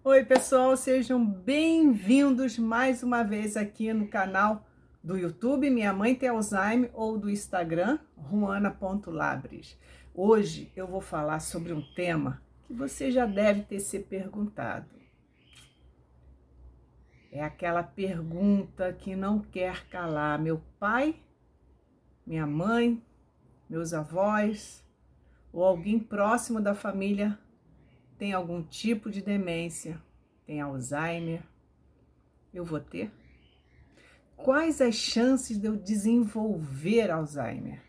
Oi, pessoal, sejam bem-vindos mais uma vez aqui no canal do YouTube Minha Mãe Tem Alzheimer ou do Instagram ruana.labres. Hoje eu vou falar sobre um tema que você já deve ter se perguntado. É aquela pergunta que não quer calar. Meu pai, minha mãe, meus avós ou alguém próximo da família tem algum tipo de demência, tem Alzheimer, eu vou ter? Quais as chances de eu desenvolver Alzheimer?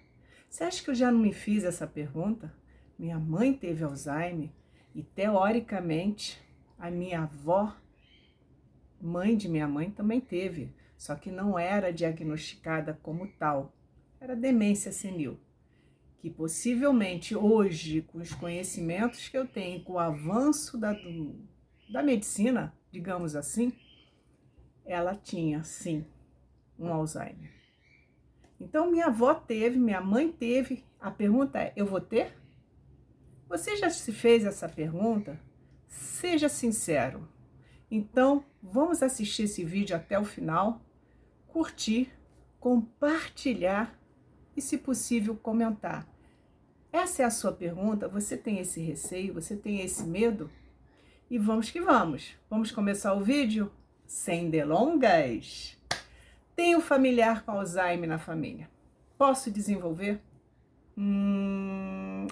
Você acha que eu já não me fiz essa pergunta? Minha mãe teve Alzheimer e, teoricamente, a minha avó, mãe de minha mãe, também teve, só que não era diagnosticada como tal, era demência senil, que possivelmente hoje, com os conhecimentos que eu tenho, com o avanço da medicina, digamos assim, ela tinha, sim, um Alzheimer. Então, minha avó teve, minha mãe teve. A pergunta é: eu vou ter? Você já se fez essa pergunta? Seja sincero. Então, vamos assistir esse vídeo até o final, curtir, compartilhar e, se possível, comentar. Essa é a sua pergunta? Você tem esse receio? Você tem esse medo? E vamos que vamos. Vamos começar o vídeo? Sem delongas. Tenho familiar com Alzheimer na família. Posso desenvolver?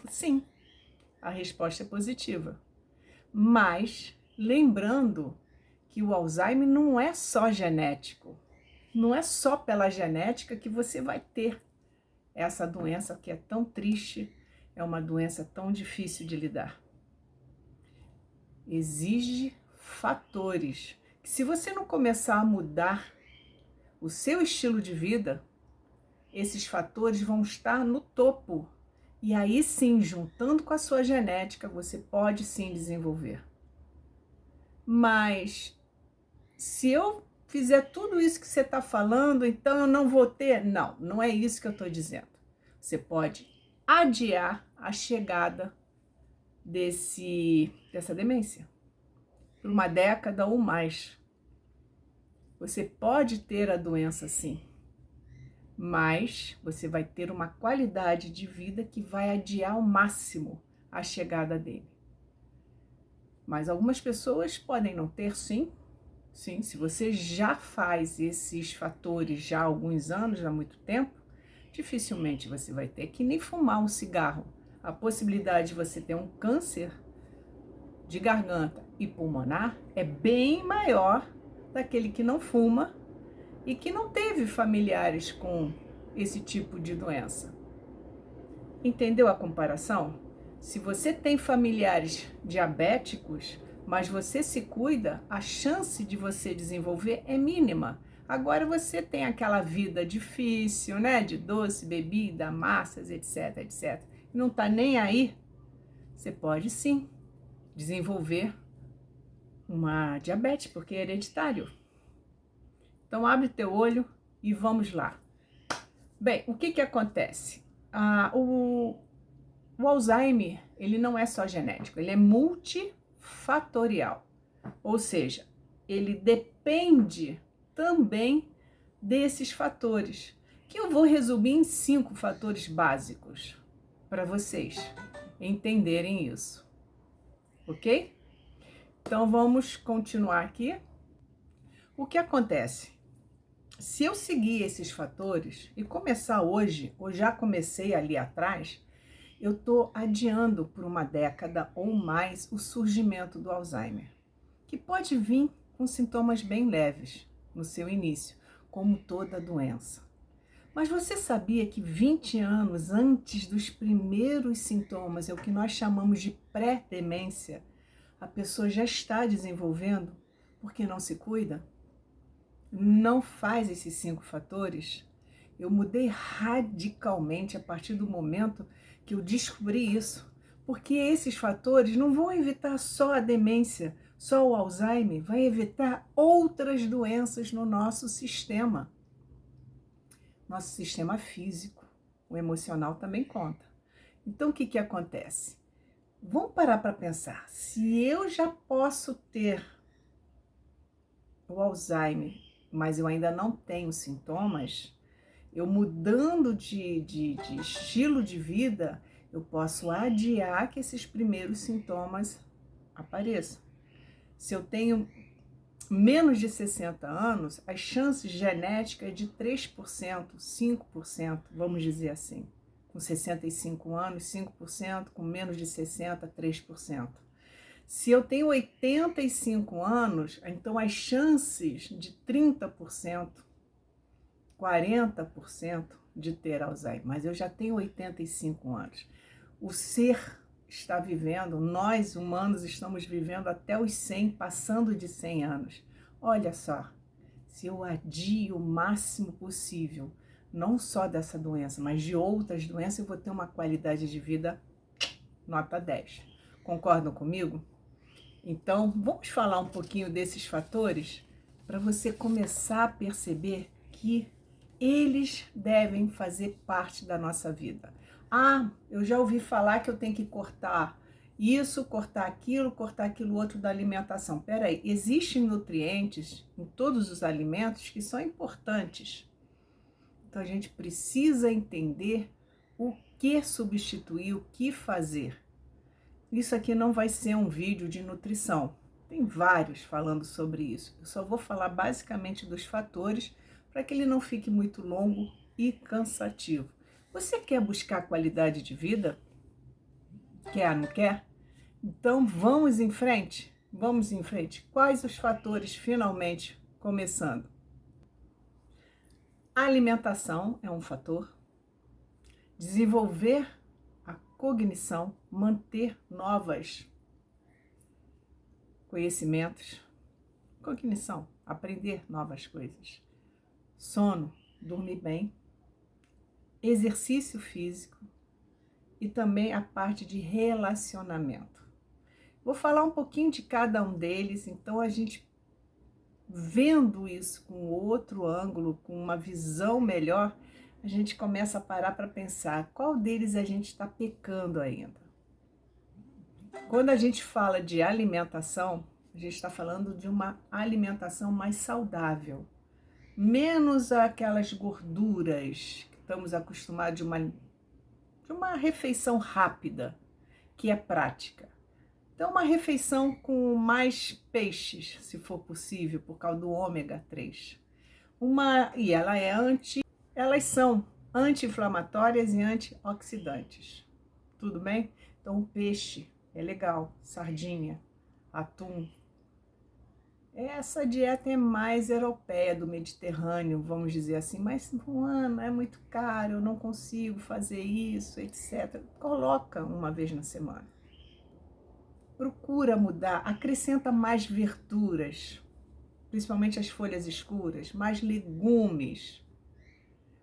Sim, a resposta é positiva. Mas lembrando que o Alzheimer não é só genético. Não é só pela genética que você vai ter essa doença que é tão triste, é uma doença tão difícil de lidar. Exige fatores que, se você não começar a mudar o seu estilo de vida, esses fatores vão estar no topo. E aí sim, juntando com a sua genética, você pode sim desenvolver. Mas se eu fizer tudo isso que você está falando, então eu não vou ter? Não, não é isso que eu estou dizendo. Você pode adiar a chegada dessa demência por uma década ou mais. Você pode ter a doença sim, mas você vai ter uma qualidade de vida que vai adiar ao máximo a chegada dele. Mas algumas pessoas podem não ter, sim. Sim, se você já faz esses fatores já há alguns anos, há muito tempo, dificilmente você vai ter. Que nem fumar um cigarro. A possibilidade de você ter um câncer de garganta e pulmonar é bem maior daquele que não fuma e que não teve familiares com esse tipo de doença. Entendeu a comparação? Se você tem familiares diabéticos, mas você se cuida, a chance de você desenvolver é mínima. Agora você tem aquela vida difícil, né? De doce, bebida, massas, etc, etc. E não tá nem aí. Você pode sim desenvolver uma diabetes, porque é hereditário. Então abre teu olho e vamos lá. Bem, o que acontece? O Alzheimer, ele não é só genético, ele é multifatorial. Ou seja, ele depende também desses fatores, que eu vou resumir em 5 fatores básicos para vocês entenderem isso, ok? Então vamos continuar aqui. O que acontece? Se eu seguir esses fatores e começar hoje, ou já comecei ali atrás, eu estou adiando por uma década ou mais o surgimento do Alzheimer, que pode vir com sintomas bem leves no seu início, como toda doença. Mas você sabia que 20 anos antes dos primeiros sintomas, é o que nós chamamos de pré-demência, a pessoa já está desenvolvendo porque não se cuida? Não faz esses 5 fatores? Eu mudei radicalmente a partir do momento que eu descobri isso, porque esses fatores não vão evitar só a demência, só o Alzheimer, vai evitar outras doenças no nosso sistema. Nosso sistema físico, o emocional também conta. Então o que acontece? Vamos parar para pensar. Se eu já posso ter o Alzheimer, mas eu ainda não tenho sintomas, eu mudando de estilo de vida, eu posso adiar que esses primeiros sintomas apareçam. Se eu tenho menos de 60 anos, as chances genéticas é de 3%, 5%, vamos dizer assim. Com 65 anos, 5%, com menos de 60, 3%. Se eu tenho 85 anos, então as chances de 30%, 40% de ter Alzheimer, mas eu já tenho 85 anos. O ser está vivendo, nós humanos estamos vivendo até os 100, passando de 100 anos. Olha só, se eu adio o máximo possível, não só dessa doença, mas de outras doenças, eu vou ter uma qualidade de vida nota 10. Concordam comigo? Então, vamos falar um pouquinho desses fatores para você começar a perceber que eles devem fazer parte da nossa vida. Ah, eu já ouvi falar que eu tenho que cortar isso, cortar aquilo outro da alimentação. Peraí, existem nutrientes em todos os alimentos que são importantes. Então a gente precisa entender o que substituir, o que fazer. Isso aqui não vai ser um vídeo de nutrição. Tem vários falando sobre isso. Eu só vou falar basicamente dos fatores para que ele não fique muito longo e cansativo. Você quer buscar qualidade de vida? Quer, não quer? Então vamos em frente? Vamos em frente. Quais os fatores finalmente? Começando. A alimentação é um fator. Desenvolver a cognição, manter novas conhecimentos, cognição, aprender novas coisas, sono, dormir bem, exercício físico e também a parte de relacionamento. Vou falar um pouquinho de cada um deles, então a gente vendo isso com outro ângulo, com uma visão melhor, a gente começa a parar para pensar qual deles a gente está pecando ainda. Quando a gente fala de alimentação, a gente está falando de uma alimentação mais saudável, menos aquelas gorduras que estamos acostumados de uma refeição rápida, que é prática. Então, uma refeição com mais peixes, se for possível, por causa do ômega 3. E elas são anti-inflamatórias e antioxidantes. Tudo bem? Então, o peixe é legal, sardinha, atum. Essa dieta é mais europeia, do Mediterrâneo, vamos dizer assim, mas Luana, é muito caro, eu não consigo fazer isso, etc. Coloca uma vez na semana. Procura mudar, acrescenta mais verduras, principalmente as folhas escuras, mais legumes.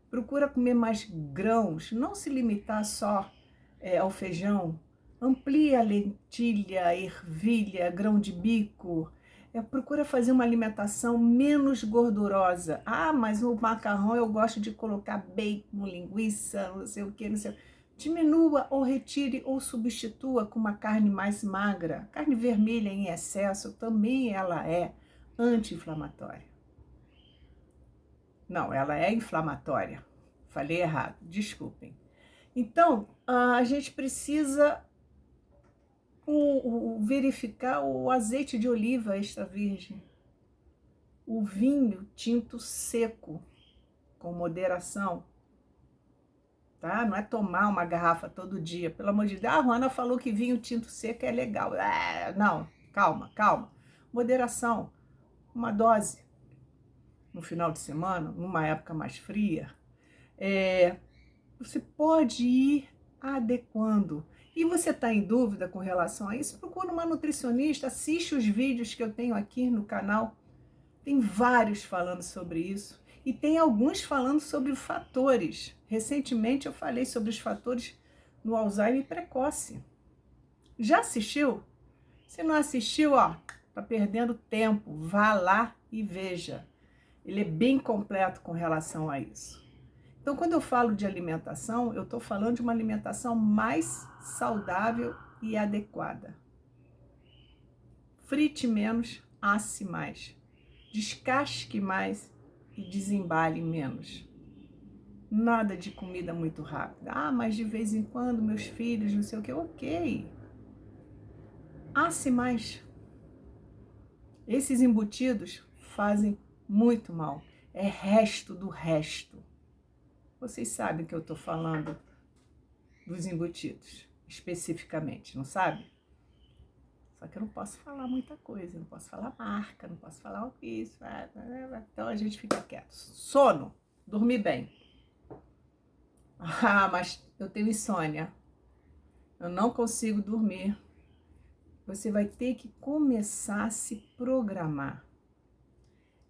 Procura comer mais grãos, não se limitar só ao feijão. Amplia a lentilha, a ervilha, grão de bico. Procura fazer uma alimentação menos gordurosa. Ah, mas o macarrão eu gosto de colocar bacon, linguiça, não sei o que, não sei o que. Diminua ou retire ou substitua com uma carne mais magra. Carne vermelha em excesso também ela é anti-inflamatória. Não, ela é inflamatória. Falei errado, desculpem. Então, a gente precisa verificar o azeite de oliva extra virgem, o vinho tinto seco, com moderação, tá? Não é tomar uma garrafa todo dia, pelo amor de Deus. A Juana falou que vinho tinto seco é legal. Não, calma. Moderação, uma dose no final de semana, numa época mais fria. Você pode ir adequando. E você está em dúvida com relação a isso? Procura uma nutricionista, assiste os vídeos que eu tenho aqui no canal. Tem vários falando sobre isso. E tem alguns falando sobre os fatores. Recentemente eu falei sobre os fatores no Alzheimer precoce. Já assistiu? Se não assistiu, tá perdendo tempo. Vá lá e veja. Ele é bem completo com relação a isso. Então, quando eu falo de alimentação, eu estou falando de uma alimentação mais saudável e adequada. Frite menos, asse mais. Descasque mais e desembale menos. Nada de comida muito rápida. Ah, mas de vez em quando meus filhos, não sei o que. Ok. Asse mais. Esses embutidos fazem muito mal. É resto do resto. Vocês sabem que eu estou falando dos embutidos, especificamente, não sabe? Só que eu não posso falar muita coisa, não posso falar marca, não posso falar o que isso. Então a gente fica quieto. Sono, dormir bem. Ah, mas eu tenho insônia. Eu não consigo dormir. Você vai ter que começar a se programar.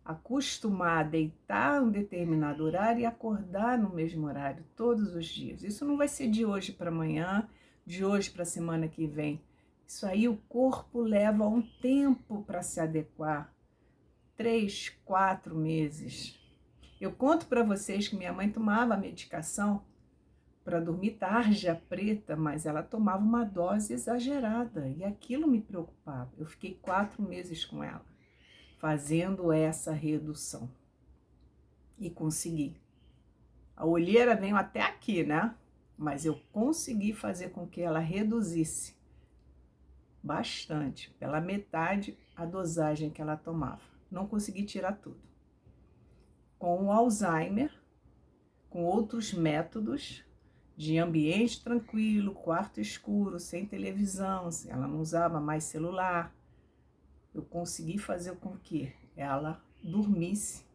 Acostumar a deitar um determinado horário e acordar no mesmo horário todos os dias. Isso não vai ser de hoje para amanhã, de hoje para a semana que vem. Isso aí o corpo leva um tempo para se adequar. 3, 4 meses. Eu conto para vocês que minha mãe tomava medicação para dormir tarja preta, mas ela tomava uma dose exagerada e aquilo me preocupava. Eu fiquei 4 meses com ela, fazendo essa redução e consegui. A olheira veio até aqui, né? Mas eu consegui fazer com que ela reduzisse bastante, pela metade a dosagem que ela tomava. Não consegui tirar tudo. Com o Alzheimer, com outros métodos de ambiente tranquilo, quarto escuro, sem televisão, ela não usava mais celular, eu consegui fazer com que ela dormisse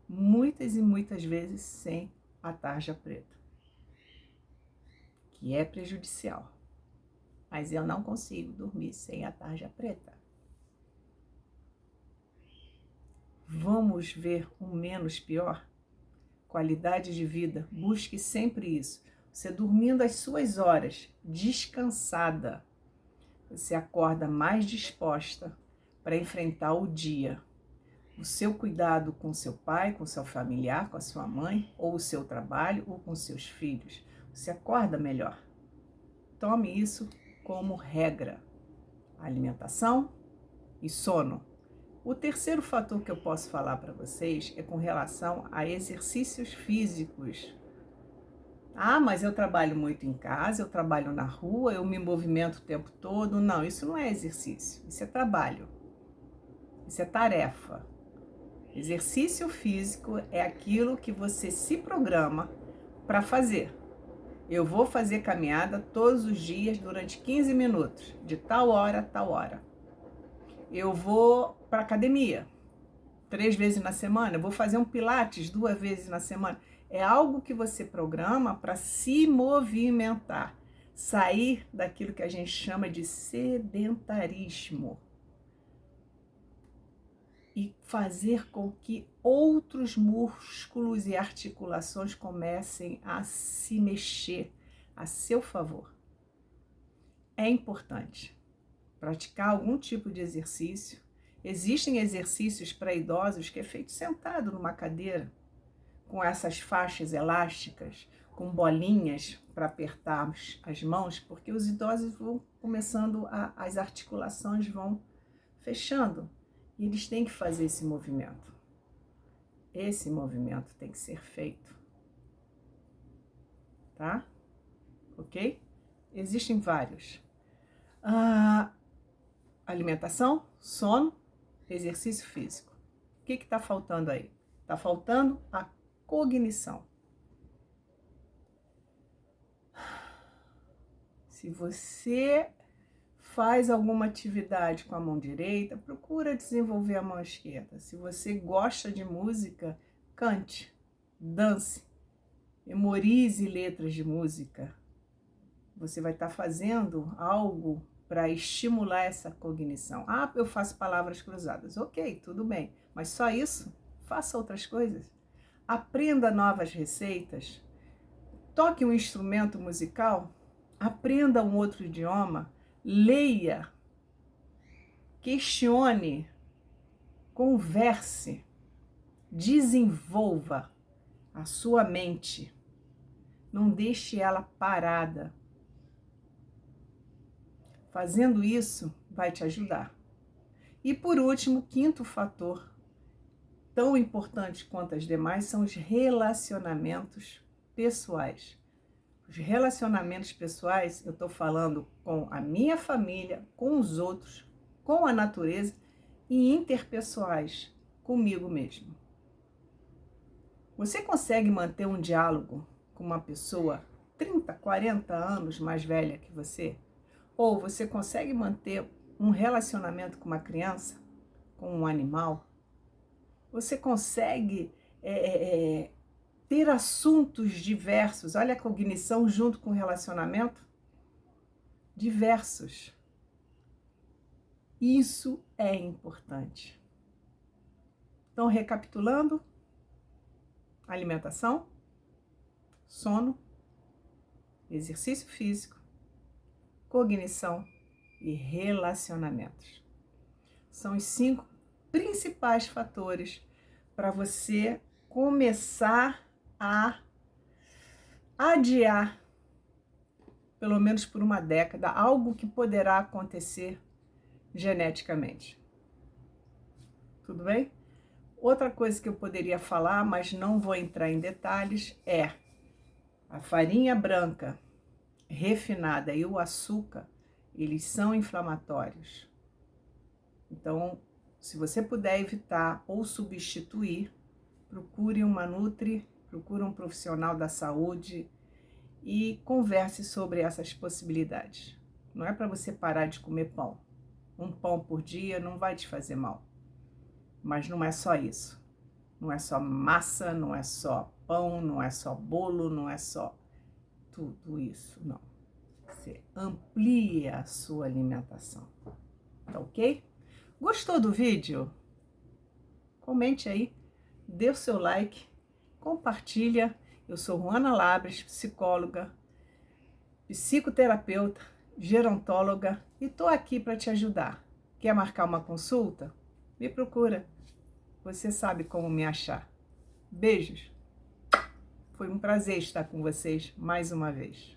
muitas e muitas vezes sem a tarja preta, que é prejudicial. Mas eu não consigo dormir sem a tarja preta. Vamos ver o menos pior? Qualidade de vida, busque sempre isso. Você dormindo as suas horas, descansada, você acorda mais disposta para enfrentar o dia. O seu cuidado com seu pai, com seu familiar, com a sua mãe, ou o seu trabalho, ou com seus filhos. Você acorda melhor. Tome isso como regra. Alimentação e sono. O terceiro fator que eu posso falar para vocês é com relação a exercícios físicos. Ah, mas eu trabalho muito em casa, eu trabalho na rua, eu me movimento o tempo todo. Não, isso não é exercício, isso é trabalho, isso é tarefa. Exercício físico é aquilo que você se programa para fazer. Eu vou fazer caminhada todos os dias durante 15 minutos, de tal hora a tal hora. Eu vou para academia 3 vezes na semana, eu vou fazer um pilates 2 vezes na semana. É algo que você programa para se movimentar, sair daquilo que a gente chama de sedentarismo e fazer com que outros músculos e articulações comecem a se mexer a seu favor. É importante praticar algum tipo de exercício. Existem exercícios para idosos que é feito sentado numa cadeira, com essas faixas elásticas, com bolinhas para apertar as mãos, porque os idosos vão começando, as articulações vão fechando, e eles têm que fazer esse movimento. Esse movimento tem que ser feito, tá? Ok? Existem vários. Alimentação, sono, exercício físico. O que está faltando aí? Está faltando a cognição. Se você faz alguma atividade com a mão direita, procura desenvolver a mão esquerda. Se você gosta de música, cante, dance, memorize letras de música. Você vai estar fazendo algo para estimular essa cognição. Ah, eu faço palavras cruzadas. Ok, tudo bem. Mas só isso? Faça outras coisas. Aprenda novas receitas. Toque um instrumento musical. Aprenda um outro idioma. Leia. Questione. Converse. Desenvolva a sua mente. Não deixe ela parada. Fazendo isso vai te ajudar. E por último, quinto fator, tão importante quanto as demais, são os relacionamentos pessoais. Os relacionamentos pessoais, eu estou falando com a minha família, com os outros, com a natureza e interpessoais, comigo mesmo. Você consegue manter um diálogo com uma pessoa 30, 40 anos mais velha que você? Ou você consegue manter um relacionamento com uma criança, com um animal? Você consegue ter assuntos diversos? Olha a cognição junto com o relacionamento. Diversos. Isso é importante. Então, recapitulando: alimentação, sono, exercício físico, cognição e relacionamentos. São os 5 principais fatores para você começar a adiar, pelo menos por uma década, algo que poderá acontecer geneticamente. Tudo bem? Outra coisa que eu poderia falar, mas não vou entrar em detalhes, é a farinha branca refinada e o açúcar, eles são inflamatórios. Então, se você puder evitar ou substituir, procure uma nutri, procure um profissional da saúde e converse sobre essas possibilidades. Não é para você parar de comer pão. Um pão por dia não vai te fazer mal. Mas não é só isso. Não é só massa, não é só pão, não é só bolo, não é só tudo isso, não. Você amplia a sua alimentação, tá ok? Gostou do vídeo? Comente aí, dê o seu like, compartilha. Eu sou Ruana Labres, psicóloga, psicoterapeuta, gerontóloga e tô aqui para te ajudar. Quer marcar uma consulta? Me procura. Você sabe como me achar. Beijos. Foi um prazer estar com vocês mais uma vez.